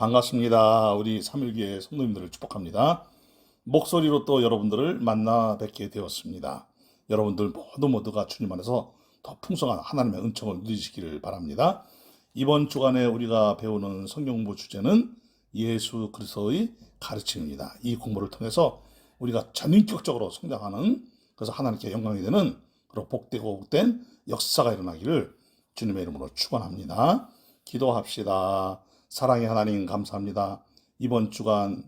반갑습니다. 우리 삼일교회 성도님들을 축복합니다. 목소리로 또 여러분들을 만나 뵙게 되었습니다. 여러분들 모두가 주님 안에서 더 풍성한 하나님의 은총을 누리시기를 바랍니다. 이번 주간에 우리가 배우는 성경 공부 주제는 예수 그리스도의 가르침입니다. 이 공부를 통해서 우리가 전인격적으로 성장하는, 그래서 하나님께 영광이 되는 그런 복되고 복된 역사가 일어나기를 주님의 이름으로 축원합니다. 기도합시다. 사랑의 하나님 감사합니다. 이번 주간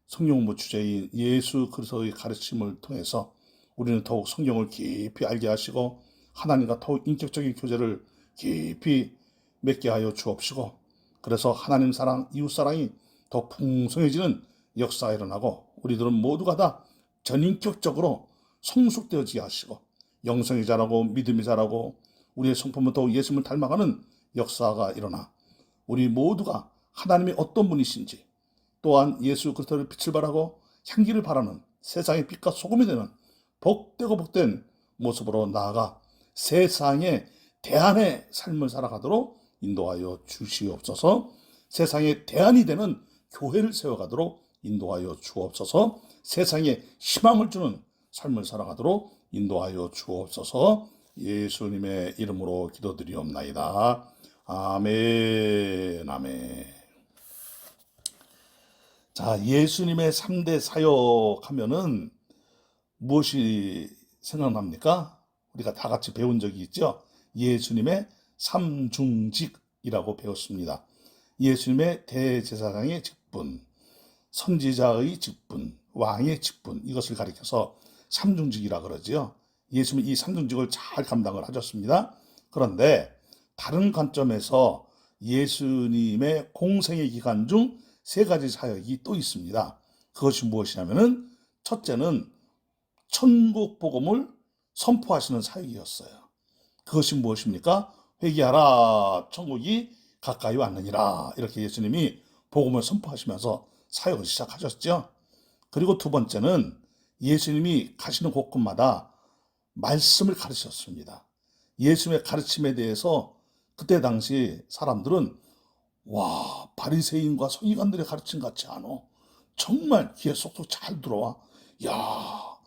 성경 공부 주제인 예수 그리스도의 가르침을 통해서 우리는 더욱 성경을 깊이 알게 하시고 하나님과 더욱 인격적인 교제를 깊이 맺게 하여 주옵시고, 그래서 하나님 사랑, 이웃 사랑이 더 풍성해지는 역사가 일어나고 우리들은 모두가 다 전인격적으로 성숙되어지게 하시고 영성이 자라고 믿음이 자라고 우리의 성품은 더욱 예수님을 닮아가는 역사가 일어나 우리 모두가 하나님이 어떤 분이신지, 또한 예수 그리스도의 빛을 발하고 향기를 바라는 세상의 빛과 소금이 되는 복되고 복된 모습으로 나아가 세상의 대안의 삶을 살아가도록 인도하여 주시옵소서. 세상의 대안이 되는 교회를 세워가도록 인도하여 주옵소서. 세상에 희망을 주는 삶을 살아가도록 인도하여 주옵소서. 예수님의 이름으로 기도드리옵나이다. 아멘, 아멘. 자, 예수님의 3대 사역 하면은 무엇이 생각납니까? 우리가 다 같이 배운 적이 있죠? 예수님의 삼중직이라고 배웠습니다. 예수님의 대제사장의 직분, 선지자의 직분, 왕의 직분, 이것을 가리켜서 삼중직이라 그러지요. 예수님이 이 삼중직을 잘 감당을 하셨습니다. 그런데 다른 관점에서 예수님의 공생의 기간 중 세 가지 사역이 또 있습니다. 그것이 무엇이냐면은 첫째는 천국 복음을 선포하시는 사역이었어요. 그것이 무엇입니까? 회개하라, 천국이 가까이 왔느니라. 이렇게 예수님이 복음을 선포하시면서 사역을 시작하셨죠. 그리고 두 번째는 예수님이 가시는 곳곳마다 말씀을 가르치셨습니다. 예수님의 가르침에 대해서 그때 당시 사람들은 와, 바리새인과 서기관들의 가르침 같지 않아. 정말 귀에 쏙쏙 잘 들어와. 야,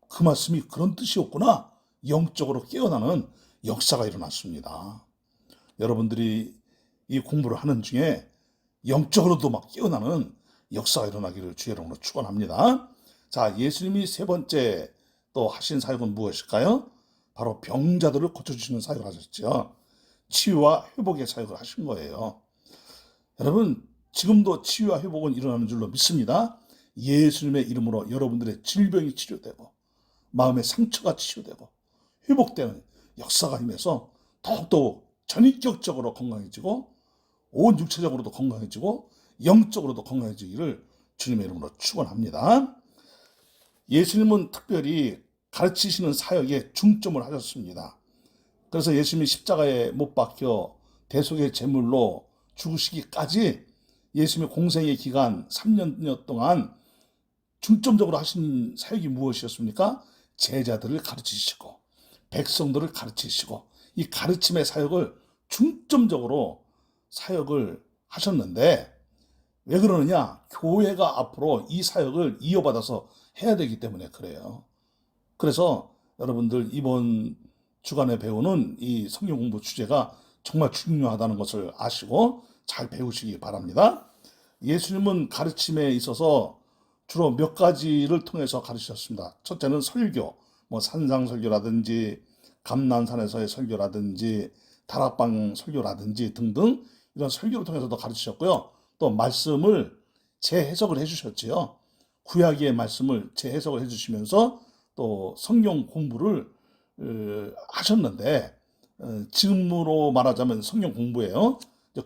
그 말씀이 그런 뜻이었구나. 영적으로 깨어나는 역사가 일어났습니다. 여러분들이 이 공부를 하는 중에 영적으로도 막 깨어나는 역사가 일어나기를 주의 이름으로 축원합니다. 자, 예수님이 세 번째 또 하신 사역은 무엇일까요? 바로 병자들을 고쳐주시는 사역을 하셨죠. 치유와 회복의 사역을 하신 거예요. 여러분, 지금도 치유와 회복은 일어나는 줄로 믿습니다. 예수님의 이름으로 여러분들의 질병이 치료되고 마음의 상처가 치유되고 회복되는 역사가 임해서 더욱더욱 전인격적으로 건강해지고 온 육체적으로도 건강해지고 영적으로도 건강해지기를 주님의 이름으로 축원합니다. 예수님은 특별히 가르치시는 사역에 중점을 하셨습니다. 그래서 예수님이 십자가에 못 박혀 대속의 제물로 죽으시기까지 예수님의 공생의 기간 3년여 동안 중점적으로 하신 사역이 무엇이었습니까? 제자들을 가르치시고 백성들을 가르치시고 이 가르침의 사역을 중점적으로 사역을 하셨는데, 왜 그러느냐? 교회가 앞으로 이 사역을 이어받아서 해야 되기 때문에 그래요. 그래서 여러분들 이번 주간에 배우는 이 성경 공부 주제가 정말 중요하다는 것을 아시고 잘 배우시기 바랍니다. 예수님은 가르침에 있어서 주로 몇 가지를 통해서 가르치셨습니다. 첫째는 설교, 산상설교라든지 감난산에서의 설교라든지 다락방 설교라든지 등등 이런 설교를 통해서도 가르치셨고요. 또 말씀을 재해석을 해주셨지요. 구약의 말씀을 재해석을 해주시면서 또 성경 공부를 하셨는데, 지금으로 말하자면 성경 공부예요.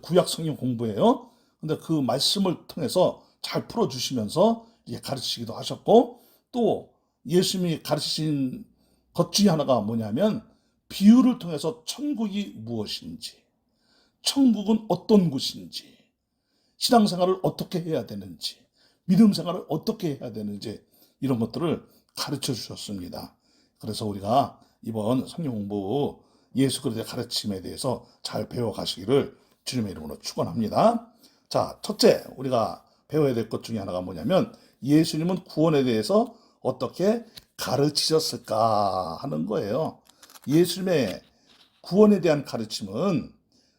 구약 성경 공부예요. 근데 그 말씀을 통해서 잘 풀어주시면서 이렇게 가르치기도 하셨고, 또 예수님이 가르치신 것 중에 하나가 뭐냐면 비유를 통해서 천국이 무엇인지, 천국은 어떤 곳인지, 신앙생활을 어떻게 해야 되는지, 믿음생활을 어떻게 해야 되는지 이런 것들을 가르쳐 주셨습니다. 그래서 우리가 이번 성경 공부 예수 그리스도의 가르침에 대해서 잘 배워가시기를 주님의 이름으로 축원합니다. 자, 첫째 우리가 배워야 될 것 중에 하나가 뭐냐면 예수님은 구원에 대해서 어떻게 가르치셨을까 하는 거예요. 예수님의 구원에 대한 가르침은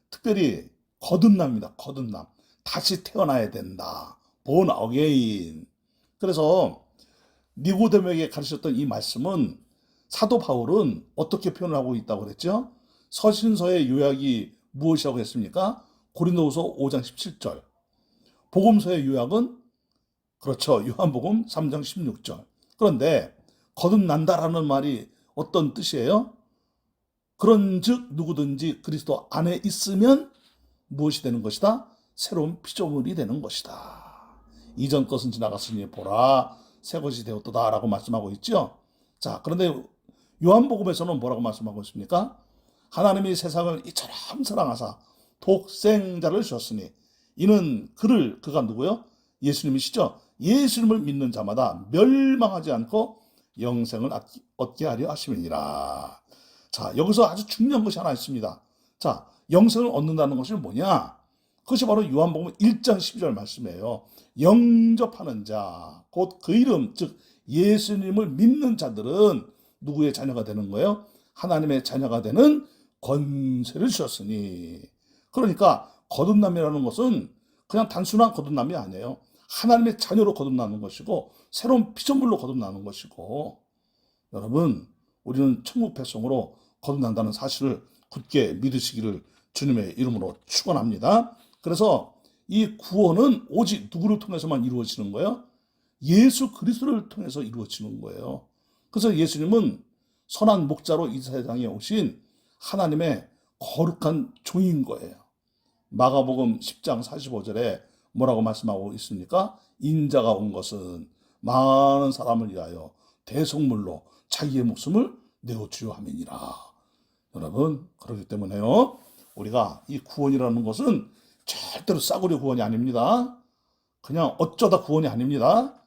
특별히 거듭납니다. 거듭남. 다시 태어나야 된다. born again. 그래서 니고데모에게 가르쳤던 이 말씀은 사도 바울은 어떻게 표현을 하고 있다고 그랬죠? 서신서의 요약이 무엇이라고 했습니까? 고린도후서 5장 17절. 복음서의 요약은 그렇죠. 요한복음 3장 16절. 그런데 거듭난다라는 말이 어떤 뜻이에요? 그런즉 누구든지 그리스도 안에 있으면 무엇이 되는 것이다? 새로운 피조물이 되는 것이다. 이전 것은 지나갔으니 보라 새 것이 되었도다 라고 말씀하고 있죠. 자, 그런데 요한복음에서는 뭐라고 말씀하고 있습니까? 하나님이 세상을 이처럼 사랑하사 독생자를 주셨으니 이는 그가 누구요? 예수님이시죠. 예수님을 믿는 자마다 멸망하지 않고 영생을 얻게 하려 하심이니라. 자, 여기서 아주 중요한 것이 하나 있습니다. 자, 영생을 얻는다는 것이 뭐냐? 그것이 바로 요한복음 1장 12절 말씀이에요. 영접하는 자, 곧 그 이름, 즉 예수님을 믿는 자들은 누구의 자녀가 되는 거예요? 하나님의 자녀가 되는 권세를 주셨으니. 그러니까 거듭남이라는 것은 그냥 단순한 거듭남이 아니에요. 하나님의 자녀로 거듭나는 것이고 새로운 피조물로 거듭나는 것이고, 여러분 우리는 천국 백성으로 거듭난다는 사실을 굳게 믿으시기를 주님의 이름으로 축원합니다. 그래서 이 구원은 오직 누구를 통해서만 이루어지는 거예요? 예수 그리스도를 통해서 이루어지는 거예요. 그래서 예수님은 선한 목자로 이 세상에 오신 하나님의 거룩한 종인 거예요. 마가복음 10장 45절에 뭐라고 말씀하고 있습니까? 인자가 온 것은 많은 사람을 위하여 대속물로 자기의 목숨을 내어주려 함이니라. 여러분, 그렇기 때문에요, 우리가 이 구원이라는 것은 절대로 싸구려 구원이 아닙니다. 그냥 어쩌다 구원이 아닙니다.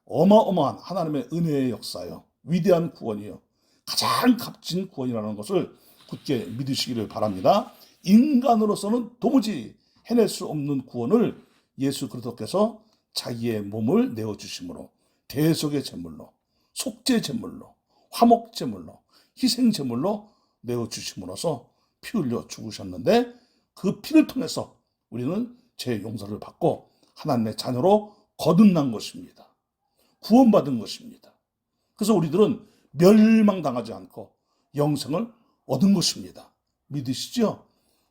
어마어마한 하나님의 은혜의 역사요. 위대한 구원이요. 가장 값진 구원이라는 것을 굳게 믿으시기를 바랍니다. 인간으로서는 도무지 해낼 수 없는 구원을 예수 그리스도께서 자기의 몸을 내어주심으로 대속의 제물로, 속죄 제물로, 화목 제물로, 희생 제물로 내어주심으로써 피 흘려 죽으셨는데 그 피를 통해서 우리는 죄 용서를 받고 하나님의 자녀로 거듭난 것입니다. 구원받은 것입니다. 그래서 우리들은 멸망당하지 않고 영생을 얻은 것입니다. 믿으시죠?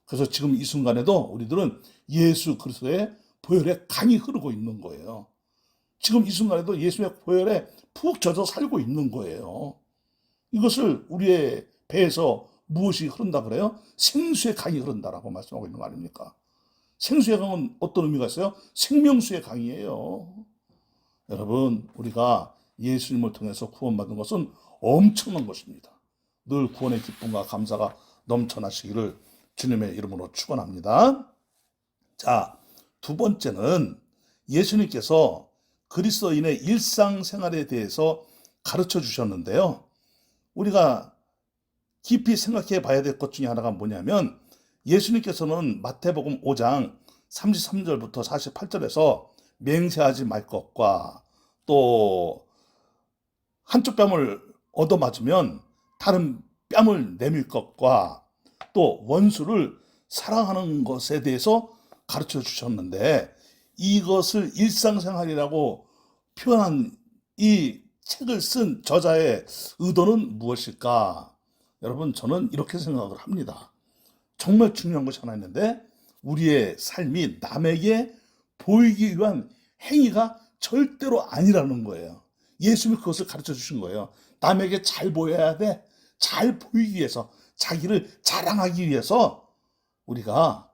그래서 지금 이 순간에도 우리들은 예수 그리스도의 보혈의 강이 흐르고 있는 거예요. 지금 이 순간에도 예수의 보혈에 푹 젖어 살고 있는 거예요. 이것을 우리의 배에서 무엇이 흐른다 그래요? 생수의 강이 흐른다라고 말씀하고 있는 거 아닙니까? 생수의 강은 어떤 의미가 있어요? 생명수의 강이에요. 여러분, 우리가 예수님을 통해서 구원받은 것은 엄청난 것입니다. 늘 구원의 기쁨과 감사가 넘쳐나시기를 주님의 이름으로 축원합니다. 자, 두 번째는 예수님께서 그리스도인의 일상생활에 대해서 가르쳐 주셨는데요. 우리가 깊이 생각해 봐야 될 것 중에 하나가 뭐냐면 예수님께서는 마태복음 5장 33절부터 48절에서 맹세하지 말 것과 또 한쪽 뺨을 얻어맞으면 다른 뺨을 내밀 것과 또 원수를 사랑하는 것에 대해서 가르쳐 주셨는데 이것을 일상생활이라고 표현한 이 책을 쓴 저자의 의도는 무엇일까? 여러분, 저는 이렇게 생각을 합니다. 정말 중요한 것이 하나 있는데 우리의 삶이 남에게 보이기 위한 행위가 절대로 아니라는 거예요. 예수님이 그것을 가르쳐 주신 거예요. 남에게 잘 보여야 돼. 잘 보이기 위해서, 자기를 자랑하기 위해서 우리가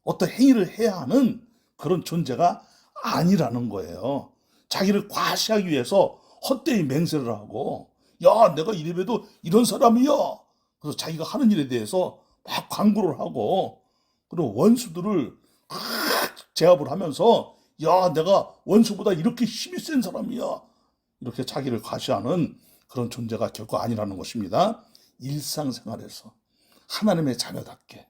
어떤 행위를 해야 하는 그런 존재가 아니라는 거예요. 자기를 과시하기 위해서 헛되이 맹세를 하고, 야, 내가 이래봬도 이런 사람이야. 그래서 자기가 하는 일에 대해서 막 광고를 하고, 그리고 원수들을 제압을 하면서, 야, 내가 원수보다 이렇게 힘이 센 사람이야. 이렇게 자기를 과시하는 그런 존재가 결코 아니라는 것입니다. 일상생활에서 하나님의 자녀답게,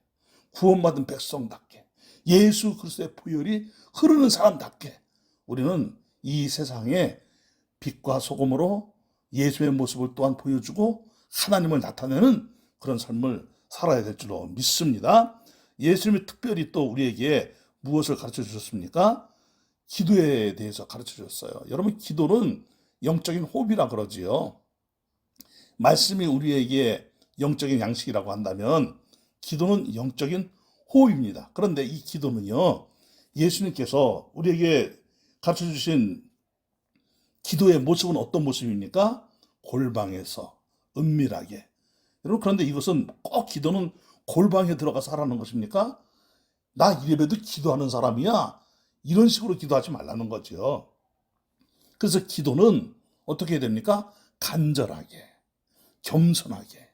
구원받은 백성답게, 예수 그리스도의 보혈이 흐르는 사람답게 우리는 이 세상에 빛과 소금으로 예수의 모습을 또한 보여주고 하나님을 나타내는 그런 삶을 살아야 될 줄로 믿습니다. 예수님이 특별히 또 우리에게 무엇을 가르쳐 주셨습니까? 기도에 대해서 가르쳐 주셨어요. 여러분, 기도는 영적인 호흡이라 그러지요. 말씀이 우리에게 영적인 양식이라고 한다면 기도는 영적인 호흡입니다. 그런데 이 기도는요, 예수님께서 우리에게 가르쳐 주신 기도의 모습은 어떤 모습입니까? 골방에서 은밀하게. 여러분, 그런데 이것은 꼭 기도는 골방에 들어가서 하라는 것입니까? 나 이래봬도 기도하는 사람이야. 이런 식으로 기도하지 말라는 거죠. 그래서 기도는 어떻게 해야 됩니까? 간절하게, 겸손하게,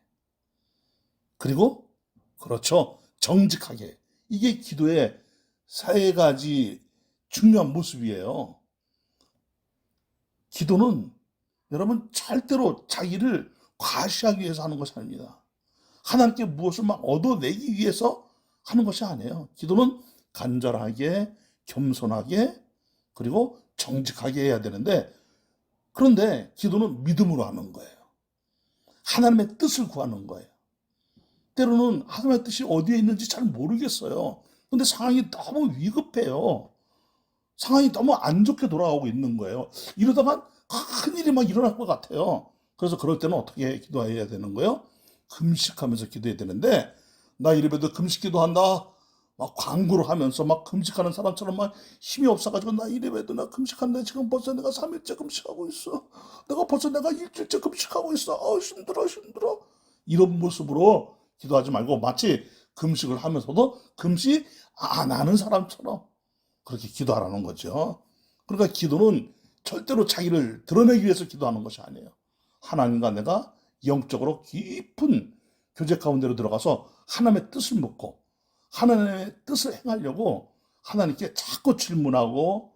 그리고 그렇죠, 정직하게. 이게 기도의 세 가지 중요한 모습이에요. 기도는 여러분 절대로 자기를 과시하기 위해서 하는 것이 아닙니다. 하나님께 무엇을 막 얻어내기 위해서 하는 것이 아니에요. 기도는 간절하게, 겸손하게, 그리고 정직하게 해야 되는데, 그런데 기도는 믿음으로 하는 거예요. 하나님의 뜻을 구하는 거예요. 때로는 하나님의 뜻이 어디에 있는지 잘 모르겠어요. 근데 상황이 너무 위급해요. 상황이 너무 안 좋게 돌아가고 있는 거예요. 이러다가 큰일이 막 일어날 것 같아요. 그래서 그럴 때는 어떻게 기도해야 되는 거예요? 금식하면서 기도해야 되는데, 나 이래봬도 금식 기도한다, 막 광고를 하면서 막 금식하는 사람처럼 막 힘이 없어가지고, 나 이래봬도 나 금식한다, 지금 벌써 내가 3일째 금식하고 있어, 내가 일주일째 금식하고 있어, 힘들어. 이런 모습으로 기도하지 말고 마치 금식을 하면서도 금식 안 하는 사람처럼 그렇게 기도하라는 거죠. 그러니까 기도는 절대로 자기를 드러내기 위해서 기도하는 것이 아니에요. 하나님과 내가 영적으로 깊은 교제 가운데로 들어가서 하나님의 뜻을 묻고 하나님의 뜻을 행하려고 하나님께 자꾸 질문하고,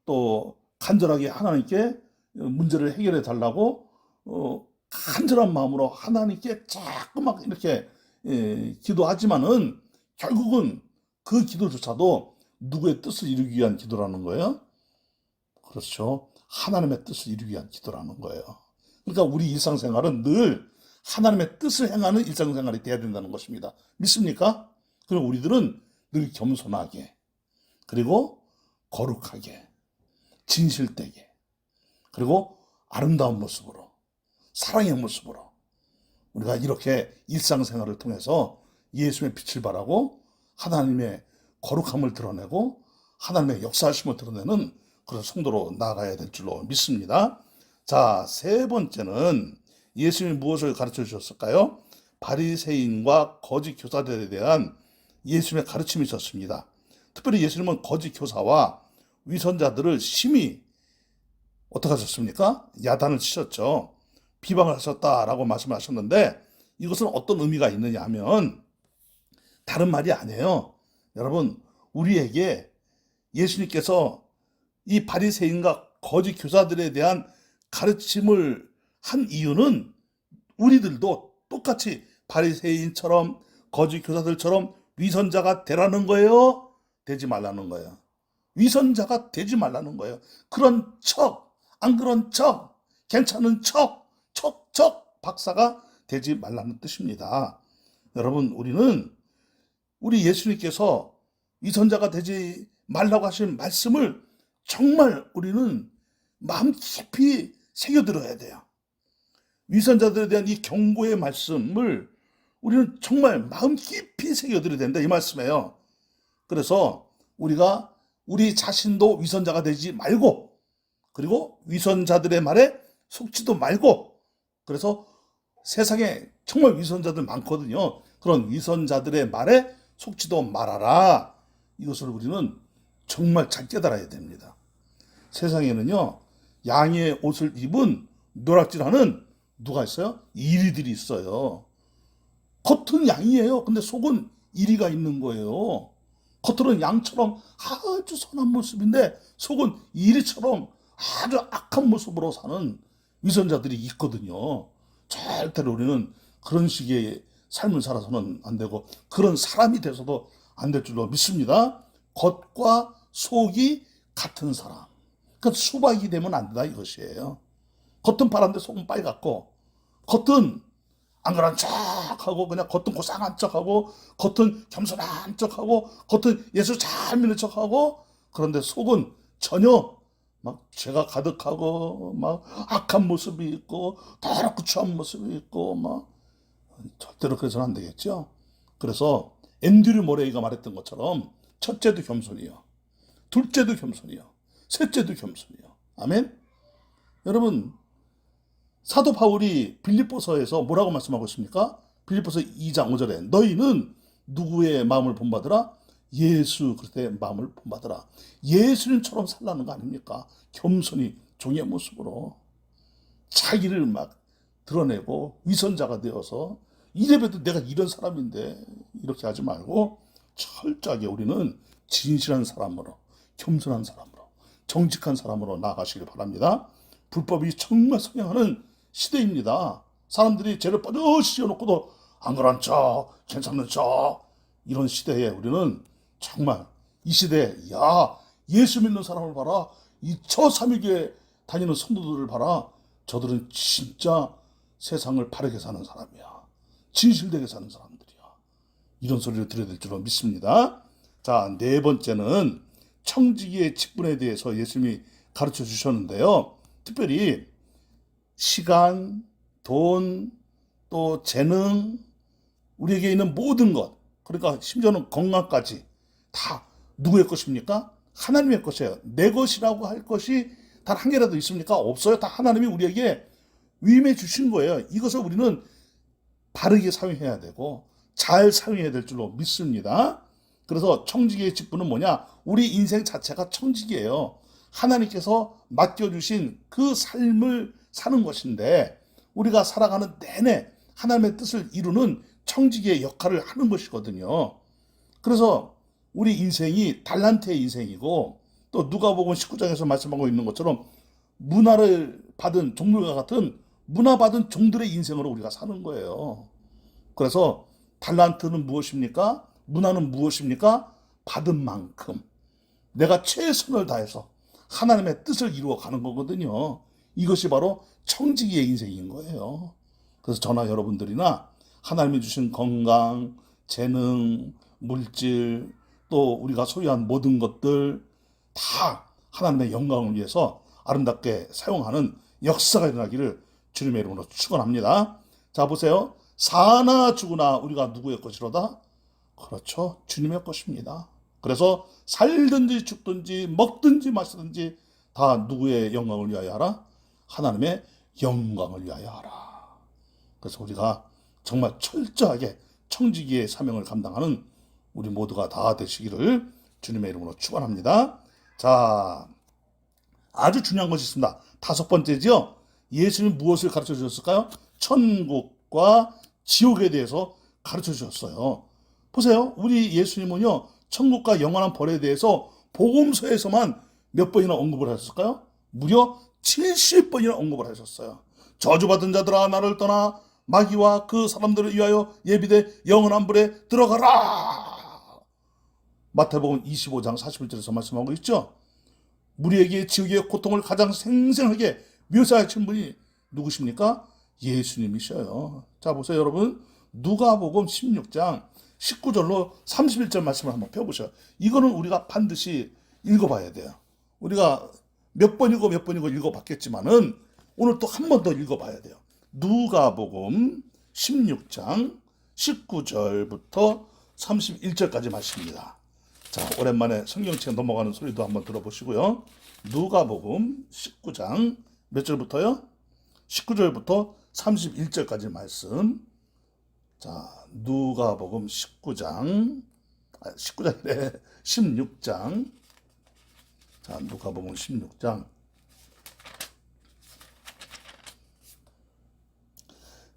또 간절하게 하나님께 문제를 해결해 달라고 간절한 마음으로 하나님께 자꾸 막 이렇게 기도하지만은 결국은 그 기도조차도 누구의 뜻을 이루기 위한 기도라는 거예요? 그렇죠. 하나님의 뜻을 이루기 위한 기도라는 거예요. 그러니까 우리 일상생활은 늘 하나님의 뜻을 행하는 일상생활이 돼야 된다는 것입니다. 믿습니까? 그리고 우리들은 늘 겸손하게, 그리고 거룩하게, 진실되게, 그리고 아름다운 모습으로, 사랑의 모습으로 우리가 이렇게 일상생활을 통해서 예수의 빛을 발하고 하나님의 거룩함을 드러내고 하나님의 역사하심을 드러내는 그런 성도로 나아가야 될 줄로 믿습니다. 자, 세 번째는 예수님이 무엇을 가르쳐 주셨을까요? 바리새인과 거짓 교사들에 대한 예수님의 가르침이 있었습니다. 특별히 예수님은 거짓 교사와 위선자들을 심히 어떻게 하셨습니까? 야단을 치셨죠. 비방을 하셨다라고 말씀하셨는데, 이것은 어떤 의미가 있느냐 하면 다른 말이 아니에요. 여러분, 우리에게 예수님께서 이 바리새인과 거짓 교사들에 대한 가르침을 한 이유는 우리들도 똑같이 바리새인처럼 거짓 교사들처럼 위선자가 되라는 거예요? 되지 말라는 거예요. 위선자가 되지 말라는 거예요. 그런 척, 안 그런 척, 괜찮은 척, 척 박사가 되지 말라는 뜻입니다. 여러분, 우리 예수님께서 위선자가 되지 말라고 하신 말씀을 정말 우리는 마음 깊이 새겨들어야 돼요. 위선자들에 대한 이 경고의 말씀을 우리는 정말 마음 깊이 새겨들어야 된다, 이 말씀이에요. 그래서 우리가 우리 자신도 위선자가 되지 말고, 그리고 위선자들의 말에 속지도 말고, 그래서 세상에 정말 위선자들 많거든요. 그런 위선자들의 말에 속지도 말아라. 이것을 우리는 정말 잘 깨달아야 됩니다. 세상에는요, 양의 옷을 입은 노략질하는 누가 있어요? 이리들이 있어요. 겉은 양이에요. 근데 속은 이리가 있는 거예요. 겉으로는 양처럼 아주 선한 모습인데 속은 이리처럼 아주 악한 모습으로 사는 위선자들이 있거든요. 절대로 우리는 그런 식의 삶을 살아서는 안 되고 그런 사람이 돼서도 안 될 줄로 믿습니다. 겉과 속이 같은 사람. 그러니까 수박이 되면 안 된다 이것이에요. 겉은 파란데 속은 빨갛고, 겉은 안 그런 척하고 그냥 겉은 고상한 척하고, 겉은 겸손한 척하고, 겉은 예수 잘 믿는 척하고, 그런데 속은 전혀 막 죄가 가득하고 막 악한 모습이 있고 더럽고 추한 모습이 있고 막 절대로 그래서는 안 되겠죠. 그래서 앤드류 모레이가 말했던 것처럼 첫째도 겸손이요, 둘째도 겸손이요, 셋째도 겸손이요. 아멘. 여러분, 사도 바울이 빌립보서에서 뭐라고 말씀하고 있습니까? 빌립보서 2장 5절에 너희는 누구의 마음을 본받으라? 예수 그리스도의 마음을 본받으라. 예수님처럼 살라는 거 아닙니까? 겸손히 종의 모습으로 자기를 막 드러내고 위선자가 되어서 이래봬도 내가 이런 사람인데 이렇게 하지 말고 철저하게 우리는 진실한 사람으로, 겸손한 사람으로, 정직한 사람으로 나아가시길 바랍니다. 불법이 정말 성행하는 시대입니다. 사람들이 죄를 뻗어시 씌워놓고도 안 그런 척, 괜찮은 척, 이런 시대에 우리는 정말 이 시대에 야 예수 믿는 사람을 봐라, 이 저 삼위교회 다니는 성도들을 봐라, 저들은 진짜 세상을 바르게 사는 사람이야, 진실되게 사는 사람들이야, 이런 소리를 들어야 될 줄로 믿습니다. 자, 네 번째는 청지기의 직분에 대해서 예수님이 가르쳐 주셨는데요. 특별히 시간, 돈, 또 재능, 우리에게 있는 모든 것, 그러니까 심지어는 건강까지 다 누구의 것입니까? 하나님의 것이에요. 내 것이라고 할 것이 단 한 개라도 있습니까? 없어요. 다 하나님이 우리에게 위임해 주신 거예요. 이것을 우리는 바르게 사용해야 되고 잘 사용해야 될 줄로 믿습니다. 그래서 청지기의 직분은 뭐냐? 우리 인생 자체가 청지기예요. 하나님께서 맡겨주신 그 삶을 사는 것인데 우리가 살아가는 내내 하나님의 뜻을 이루는 청지기의 역할을 하는 것이거든요. 그래서 우리 인생이 달란트의 인생이고, 또 누가복음 19장에서 말씀하고 있는 것처럼 문화를 받은 종들과 같은 문화 받은 종들의 인생으로 우리가 사는 거예요. 그래서 달란트는 무엇입니까? 문화는 무엇입니까? 받은 만큼 내가 최선을 다해서 하나님의 뜻을 이루어 가는 거거든요. 이것이 바로 청지기의 인생인 거예요. 그래서 저나 여러분들이나 하나님이 주신 건강, 재능, 물질, 또 우리가 소유한 모든 것들 다 하나님의 영광을 위해서 아름답게 사용하는 역사가 일어나기를 주님의 이름으로 축원합니다. 자, 보세요. 사나 죽으나 우리가 누구의 것이로다? 그렇죠. 주님의 것입니다. 그래서 살든지 죽든지 먹든지 마시든지 다 누구의 영광을 위하여 하라? 하나님의 영광을 위하여 하라. 그래서 우리가 정말 철저하게 청지기의 사명을 감당하는 우리 모두가 다 되시기를 주님의 이름으로 축원합니다. 자, 아주 중요한 것이 있습니다. 다섯 번째죠. 예수님 무엇을 가르쳐 주셨을까요? 천국과 지옥에 대해서 가르쳐 주셨어요. 보세요. 우리 예수님은요, 천국과 영원한 벌에 대해서 복음서에서만 몇 번이나 언급을 하셨을까요? 무려 70번이나 언급을 하셨어요. 저주받은 자들아 나를 떠나 마귀와 그 사람들을 위하여 예비돼 영원한 불에 들어가라. 마태복음 25장 41절에서 말씀하고 있죠. 우리에게 지옥의 고통을 가장 생생하게 묘사하신 분이 누구십니까? 예수님이셔요. 자, 보세요 여러분. 누가복음 16장 19절로 31절 말씀을 한번 펴보셔요. 이거는 우리가 반드시 읽어봐야 돼요. 우리가 몇 번이고 읽어봤겠지만은 오늘 또 한 번 더 읽어봐야 돼요. 누가복음 16장 19절부터 31절까지 말씀입니다. 자, 오랜만에 성경책 넘어가는 소리도 한번 들어보시고요. 누가복음 19장 몇 절부터요? 19절부터 31절까지 말씀. 자, 누가복음 19장이래 16장. 자, 누가복음 16장.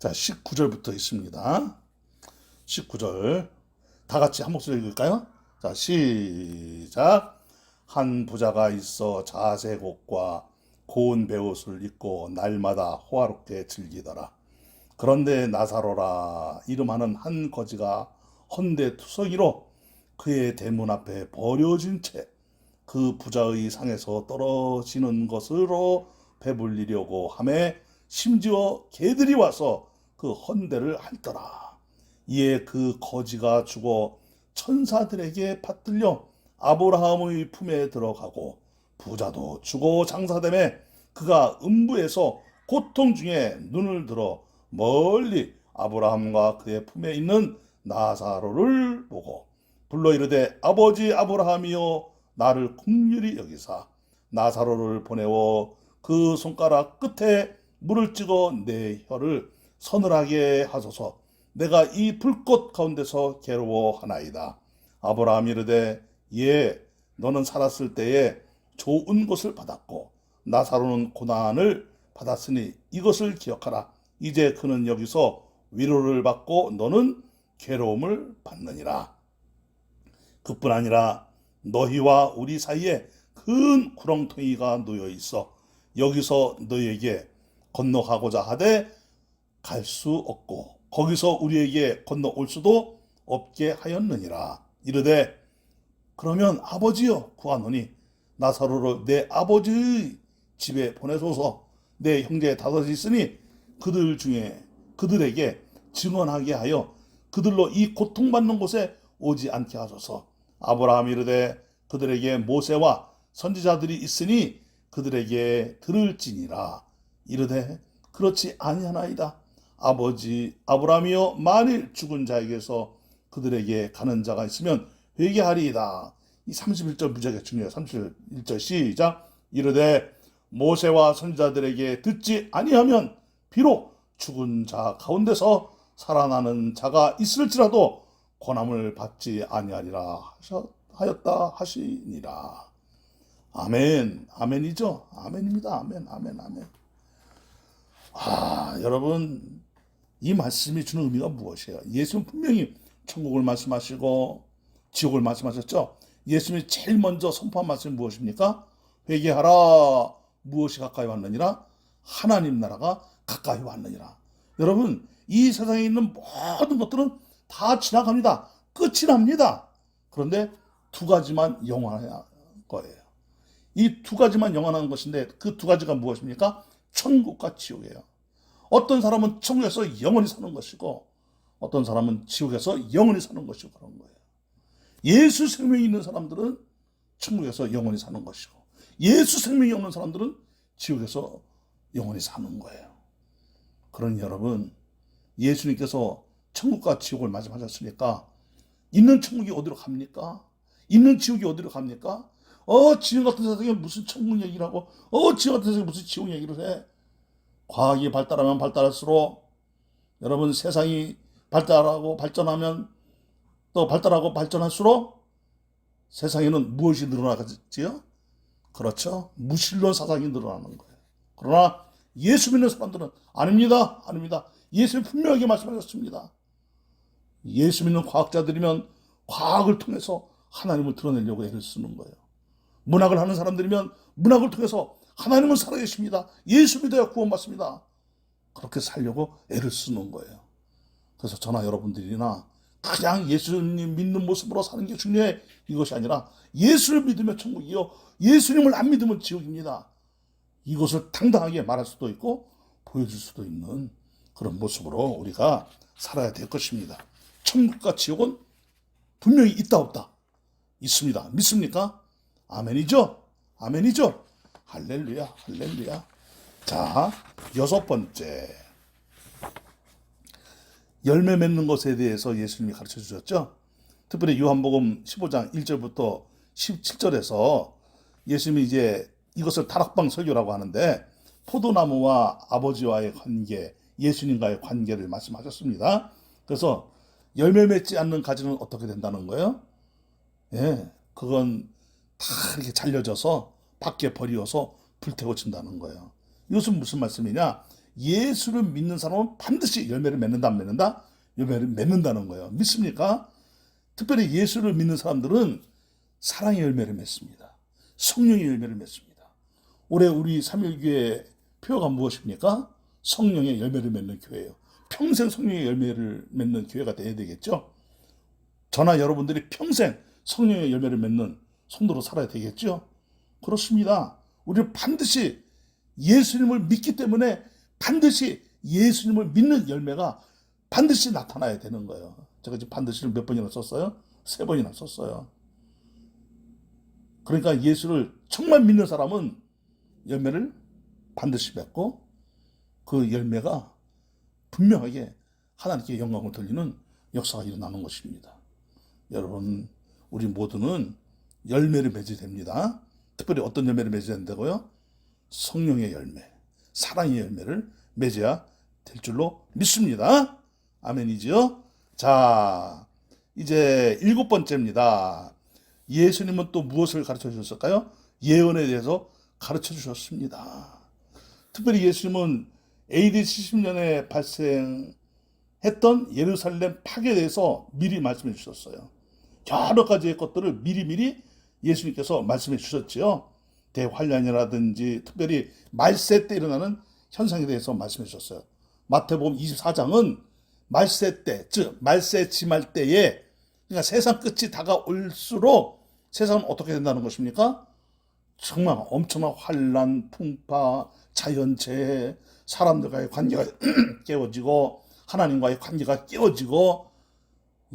자, 19절부터 있습니다. 19절. 다 같이 한 목소리 읽을까요? 자, 시작. 한 부자가 있어 자색옷과 고운 베옷을 입고 날마다 호화롭게 즐기더라. 그런데 나사로라 이름하는 한 거지가 헌데 투성이로 그의 대문 앞에 버려진 채 그 부자의 상에서 떨어지는 것으로 배불리려고 하매 심지어 개들이 와서 그 헌대를 핥더라. 이에 그 거지가 죽어 천사들에게 받들려 아브라함의 품에 들어가고 부자도 죽어 장사되매 그가 음부에서 고통 중에 눈을 들어 멀리 아브라함과 그의 품에 있는 나사로를 보고 불러 이르되 아버지 아브라함이여 나를 긍휼히 여기사 나사로를 보내어 그 손가락 끝에 물을 찍어 내 혀를 서늘하게 하소서. 내가 이 불꽃 가운데서 괴로워하나이다. 아브라함이 이르되 예, 너는 살았을 때에 좋은 것을 받았고 나사로는 고난을 받았으니 이것을 기억하라. 이제 그는 여기서 위로를 받고 너는 괴로움을 받느니라. 그뿐 아니라 너희와 우리 사이에 큰 구렁텅이가 놓여 있어 여기서 너희에게 건너가고자 하되 갈 수 없고 거기서 우리에게 건너올 수도 없게 하였느니라. 이르되 그러면 아버지여 구하노니 나사로를 내 아버지의 집에 보내소서. 내 형제 다섯이 있으니 그들 중에 그들에게 증언하게 하여 그들로 이 고통받는 곳에 오지 않게 하소서. 아브라함이 이르되 그들에게 모세와 선지자들이 있으니 그들에게 들을지니라. 이르되 그렇지 아니하나이다. 아버지 아브라함이여 만일 죽은 자에게서 그들에게 가는 자가 있으면 회개하리이다. 이 31절 무지하게 중요해요. 31절 시작. 이르되 모세와 선지자들에게 듣지 아니하면 비록 죽은 자 가운데서 살아나는 자가 있을지라도 고난을 받지 아니하리라 하였다 하시니라. 아멘. 아멘이죠. 아멘입니다. 아멘. 아멘. 아멘. 여러분 이 말씀이 주는 의미가 무엇이에요? 예수는 분명히 천국을 말씀하시고 지옥을 말씀하셨죠. 예수님이 제일 먼저 선포한 말씀이 무엇입니까? 회개하라. 무엇이 가까이 왔느니라? 하나님 나라가 가까이 왔느니라. 여러분 이 세상에 있는 모든 것들은 다 지나갑니다. 끝이 납니다. 그런데 두 가지만 영원한 거예요. 이 두 가지만 영원한 것인데 그 두 가지가 무엇입니까? 천국과 지옥이에요. 어떤 사람은 천국에서 영원히 사는 것이고 어떤 사람은 지옥에서 영원히 사는 것이고 그런 거예요. 예수 생명이 있는 사람들은 천국에서 영원히 사는 것이고 예수 생명이 없는 사람들은 지옥에서 영원히 사는 거예요. 그러니 여러분 예수님께서 천국과 지옥을 말씀하셨으니까 있는 천국이 어디로 갑니까? 있는 지옥이 어디로 갑니까? 지옥 같은 세상에 무슨 천국 얘기를 하고 지옥 같은 세상에 무슨 지옥 얘기를 해? 과학이 발달하면 발달할수록 여러분 세상이 발달하고 발전하면 또 발달하고 발전할수록 세상에는 무엇이 늘어나겠지요? 그렇죠. 무신론 사상이 늘어나는 거예요. 그러나 예수 믿는 사람들은 아닙니다. 아닙니다. 예수님 분명하게 말씀하셨습니다. 예수 믿는 과학자들이면 과학을 통해서 하나님을 드러내려고 애를 쓰는 거예요. 문학을 하는 사람들이면 문학을 통해서 하나님은 살아계십니다. 예수 믿어야 구원받습니다. 그렇게 살려고 애를 쓰는 거예요. 그래서 저나 여러분들이나 그냥 예수님 믿는 모습으로 사는 게 중요해. 이것이 아니라 예수를 믿으면 천국이요. 예수님을 안 믿으면 지옥입니다. 이것을 당당하게 말할 수도 있고 보여줄 수도 있는 그런 모습으로 우리가 살아야 될 것입니다. 천국과 지옥은 분명히 있다 없다? 있습니다. 믿습니까? 아멘이죠? 아멘이죠? 할렐루야, 할렐루야. 자, 6번째. 열매 맺는 것에 대해서 예수님이 가르쳐 주셨죠? 특별히 요한복음 15장 1절부터 17절에서 예수님이 이제 이것을 다락방 설교라고 하는데 포도나무와 아버지와의 관계, 예수님과의 관계를 말씀하셨습니다. 그래서 열매 맺지 않는 가지는 어떻게 된다는 거예요? 예, 그건 다 이렇게 잘려져서 밖에 버리어서 불태워 진다는 거예요. 이것은 무슨 말씀이냐? 예수를 믿는 사람은 반드시 열매를 맺는다, 안 맺는다? 열매를 맺는다는 거예요. 믿습니까? 특별히 예수를 믿는 사람들은 사랑의 열매를 맺습니다. 성령의 열매를 맺습니다. 올해 우리 3.1교회 표어가 무엇입니까? 성령의 열매를 맺는 교회예요. 평생 성령의 열매를 맺는 교회가 되어야 되겠죠? 저나 여러분들이 평생 성령의 열매를 맺는 성도로 살아야 되겠죠? 그렇습니다. 우리는 반드시 예수님을 믿기 때문에 반드시 예수님을 믿는 열매가 반드시 나타나야 되는 거예요. 제가 지금 반드시를 몇 번이나 썼어요? 3번이나 썼어요. 그러니까 예수를 정말 믿는 사람은 열매를 반드시 맺고 그 열매가 분명하게 하나님께 영광을 돌리는 역사가 일어나는 것입니다. 여러분, 우리 모두는 열매를 맺어야 됩니다. 특별히 어떤 열매를 맺어야 된다고요? 성령의 열매, 사랑의 열매를 맺어야 될 줄로 믿습니다. 아멘이죠? 자, 이제 7번째입니다. 예수님은 또 무엇을 가르쳐 주셨을까요? 예언에 대해서 가르쳐 주셨습니다. 특별히 예수님은 AD 70년에 발생했던 예루살렘 파괴에 대해서 미리 말씀해 주셨어요. 여러 가지의 것들을 미리미리 예수님께서 말씀해 주셨지요. 대환란이라든지 특별히 말세 때 일어나는 현상에 대해서 말씀해 주셨어요. 마태복음 24장은 말세 때, 즉 말세 지말 때에, 그러니까 세상 끝이 다가올수록 세상은 어떻게 된다는 것입니까? 정말 엄청난 환란, 풍파, 자연재해, 사람들과의 관계가 깨어지고 하나님과의 관계가 깨어지고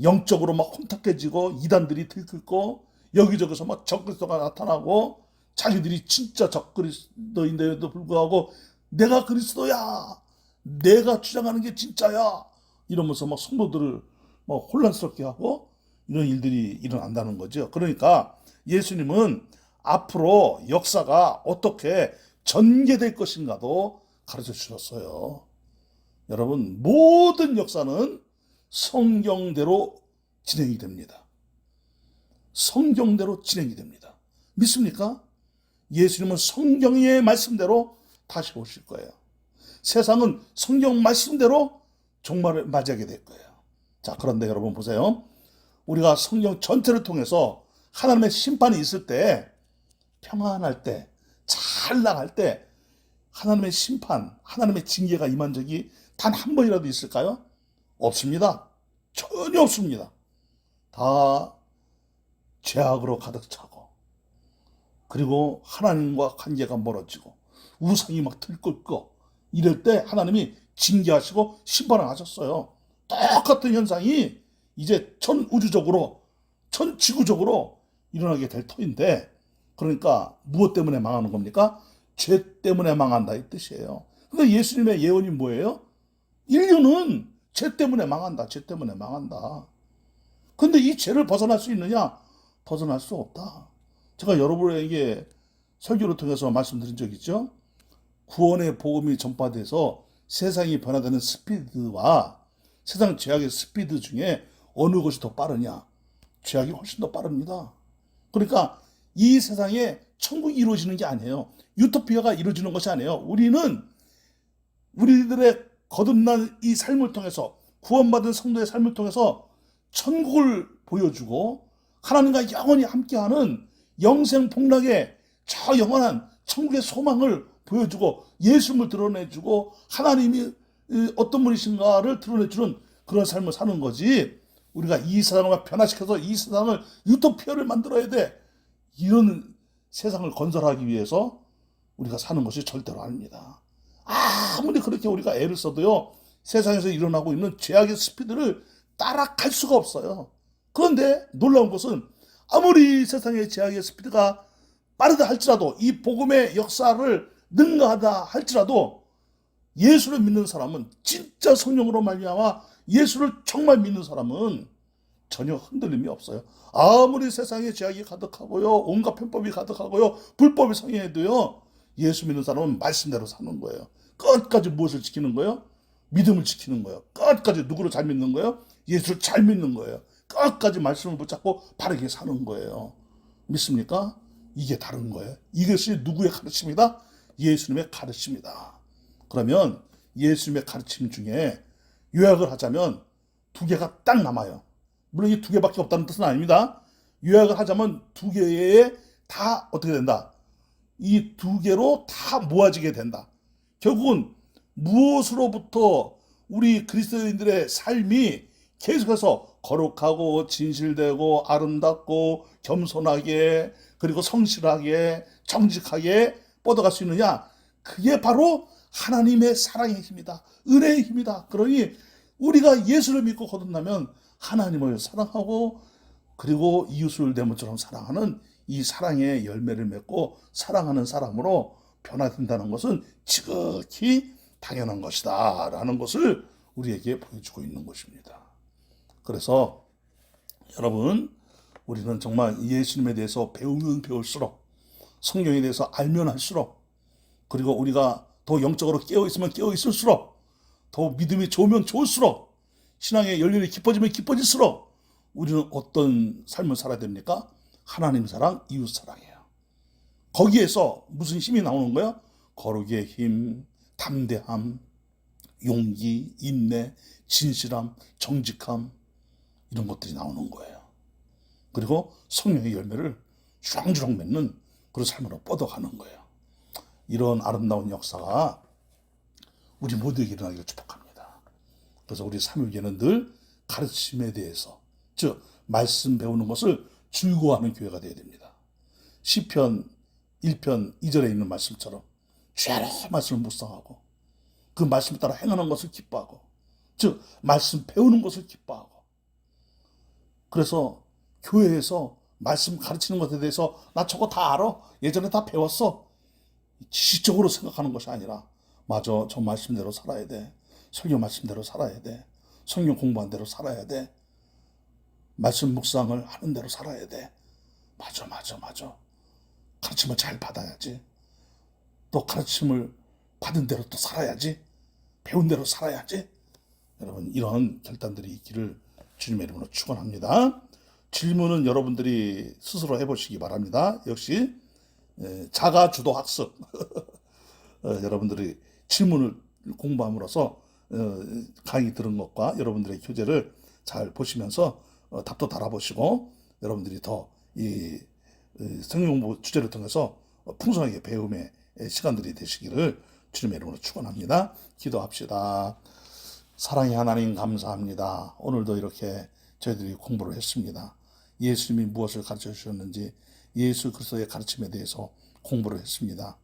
영적으로 막 혼탁해지고 이단들이 들끓고 여기저기서 막 적그리스도가 나타나고 자기들이 진짜 적그리스도인데도 불구하고 내가 그리스도야, 내가 주장하는 게 진짜야 이러면서 막 성도들을 막 혼란스럽게 하고 이런 일들이 일어난다는 거죠. 그러니까 예수님은 앞으로 역사가 어떻게 전개될 것인가도 가르쳐 주셨어요. 여러분, 모든 역사는 성경대로 진행이 됩니다. 성경대로 진행이 됩니다. 믿습니까? 예수님은 성경의 말씀대로 다시 오실 거예요. 세상은 성경 말씀대로 종말을 맞이하게 될 거예요. 자, 그런데 여러분 보세요. 우리가 성경 전체를 통해서 하나님의 심판이 있을 때, 평안할 때, 잘 나갈 때 하나님의 심판, 하나님의 징계가 임한 적이 단 한 번이라도 있을까요? 없습니다. 전혀 없습니다. 다 죄악으로 가득 차고, 그리고 하나님과 관계가 멀어지고 우상이 막 들끓고 이럴 때 하나님이 징계하시고 심판을 하셨어요. 똑같은 현상이 이제 전 우주적으로, 전 지구적으로 일어나게 될 터인데, 그러니까 무엇 때문에 망하는 겁니까? 죄 때문에 망한다 이 뜻이에요. 그러니까 예수님의 예언이 뭐예요? 인류는 죄 때문에 망한다. 죄 때문에 망한다. 근데 이 죄를 벗어날 수 있느냐? 벗어날 수 없다. 제가 여러분에게 설교를 통해서 말씀드린 적 있죠? 구원의 복음이 전파돼서 세상이 변화되는 스피드와 세상 죄악의 스피드 중에 어느 것이 더 빠르냐? 죄악이 훨씬 더 빠릅니다. 그러니까 이 세상에 천국이 이루어지는 게 아니에요. 유토피아가 이루어지는 것이 아니에요. 우리는 우리들의 거듭난 이 삶을 통해서, 구원받은 성도의 삶을 통해서 천국을 보여주고 하나님과 영원히 함께하는 영생 복락의 저 영원한 천국의 소망을 보여주고 예수님을 드러내주고 하나님이 어떤 분이신가를 드러내주는 그런 삶을 사는 거지, 우리가 이 세상을 변화시켜서 이 세상을 유토피아를 만들어야 돼, 이런 세상을 건설하기 위해서 우리가 사는 것이 절대로 아닙니다. 아무리 그렇게 우리가 애를 써도요, 세상에서 일어나고 있는 죄악의 스피드를 따라갈 수가 없어요. 그런데 놀라운 것은 아무리 세상의 죄악의 스피드가 빠르다 할지라도, 이 복음의 역사를 능가하다 할지라도 예수를 믿는 사람은, 진짜 성령으로 말미암아 예수를 정말 믿는 사람은 전혀 흔들림이 없어요. 아무리 세상에 죄악이 가득하고요, 온갖 편법이 가득하고요, 불법이 성행해도요, 예수 믿는 사람은 말씀대로 사는 거예요. 끝까지 무엇을 지키는 거예요? 믿음을 지키는 거예요. 끝까지 누구를 잘 믿는 거예요? 예수를 잘 믿는 거예요. 끝까지 말씀을 붙잡고 바르게 사는 거예요. 믿습니까? 이게 다른 거예요. 이것이 누구의 가르침이다? 예수님의 가르침이다. 그러면 예수님의 가르침 중에 요약을 하자면 2개가 딱 남아요. 물론 이 2개밖에 없다는 뜻은 아닙니다. 요약을 하자면 2개에 다 어떻게 된다? 이 2개로 다 모아지게 된다. 결국은 무엇으로부터 우리 그리스도인들의 삶이 계속해서 거룩하고 진실되고 아름답고 겸손하게 그리고 성실하게 정직하게 뻗어갈 수 있느냐? 그게 바로 하나님의 사랑의 힘이다. 은혜의 힘이다. 그러니 우리가 예수를 믿고 거듭나면 하나님을 사랑하고 그리고 이웃을 내 몸처럼 사랑하는 이 사랑의 열매를 맺고 사랑하는 사람으로 변화된다는 것은 지극히 당연한 것이다 라는 것을 우리에게 보여주고 있는 것입니다. 그래서 여러분, 우리는 정말 예수님에 대해서 배우면 배울수록, 성경에 대해서 알면 할수록, 그리고 우리가 더 영적으로 깨어있으면 깨어있을수록, 더 믿음이 좋으면 좋을수록, 신앙의 열렬이 깊어지면 깊어질수록 우리는 어떤 삶을 살아야 됩니까? 하나님 사랑, 이웃 사랑이에요. 거기에서 무슨 힘이 나오는 거예요? 거룩의 힘, 담대함, 용기, 인내, 진실함, 정직함, 이런 것들이 나오는 거예요. 그리고 성령의 열매를 주렁주렁 맺는 그런 삶으로 뻗어가는 거예요. 이런 아름다운 역사가 우리 모두에게 일어나기를 축복합니다. 그래서 우리 사무엘교회는 늘 가르침에 대해서, 즉 말씀 배우는 것을 즐거워하는 교회가 되어야 됩니다. 시편 1편 2절에 있는 말씀처럼 주야로 말씀을 묵상하고 그 말씀 따라 행하는 것을 기뻐하고, 즉 말씀 배우는 것을 기뻐하고, 그래서 교회에서 말씀 가르치는 것에 대해서 나 저거 다 알아, 예전에 다 배웠어, 지식적으로 생각하는 것이 아니라 맞아, 저 말씀대로 살아야 돼, 성경 말씀대로 살아야 돼, 성경 공부한 대로 살아야 돼, 말씀 묵상을 하는 대로 살아야 돼, 맞아 가르침을 잘 받아야지, 또 가르침을 받은 대로 또 살아야지, 배운 대로 살아야지. 여러분, 이런 결단들이 있기를 주님의 이름으로 축원합니다. 질문은 여러분들이 스스로 해보시기 바랍니다. 역시 자가주도 학습. 여러분들이 질문을 공부함으로써 강의 들은 것과 여러분들의 교재를 잘 보시면서 답도 달아보시고, 여러분들이 더 이 성경 공부 주제를 통해서 풍성하게 배움의 시간들이 되시기를 주님의 이름으로 축원합니다. 기도합시다. 사랑의 하나님, 감사합니다. 오늘도 이렇게 저희들이 공부를 했습니다. 예수님이 무엇을 가르쳐 주셨는지, 예수 그리스도의 가르침에 대해서 공부를 했습니다.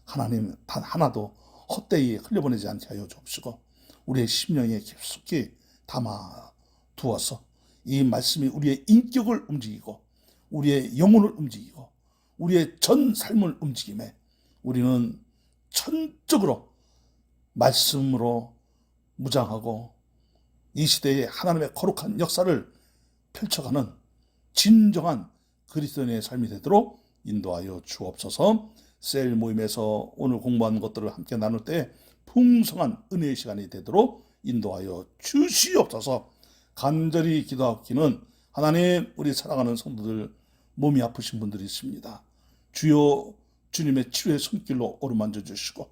하나님, 단 하나도 헛되이 흘려보내지 않게 하여 주옵시고 우리의 심령에 깊숙이 담아 두어서 이 말씀이 우리의 인격을 움직이고 우리의 영혼을 움직이고 우리의 전 삶을 움직임에 우리는 천적으로 말씀으로 무장하고 이 시대에 하나님의 거룩한 역사를 펼쳐가는 진정한 그리스도인의 삶이 되도록 인도하여 주옵소서. 셀 모임에서 오늘 공부한 것들을 함께 나눌 때 풍성한 은혜의 시간이 되도록 인도하여 주시옵소서. 간절히 기도하기는 하나님, 우리 사랑하는 성도들 몸이 아프신 분들이 있습니다. 주여, 주님의 치료의 손길로 어루만져 주시고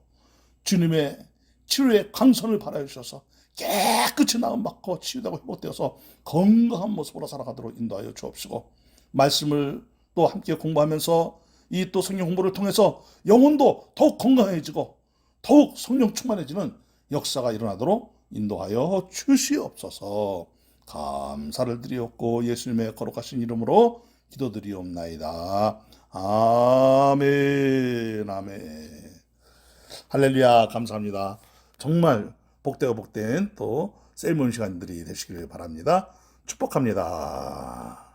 주님의 치료의 광선을 발하여주셔서 깨끗이 나음받고 치유되고 회복되어서 건강한 모습으로 살아가도록 인도하여 주옵시고, 말씀을 또 함께 공부하면서 이 또 성경 공부를 통해서 영혼도 더욱 건강해지고 더욱 성령 충만해지는 역사가 일어나도록 인도하여 주시옵소서. 감사를 드리옵고 예수님의 거룩하신 이름으로 기도드리옵나이다. 아멘. 아멘. 할렐루야. 감사합니다. 정말 복되고 복된 또 셀몬 시간들이 되시길 바랍니다. 축복합니다.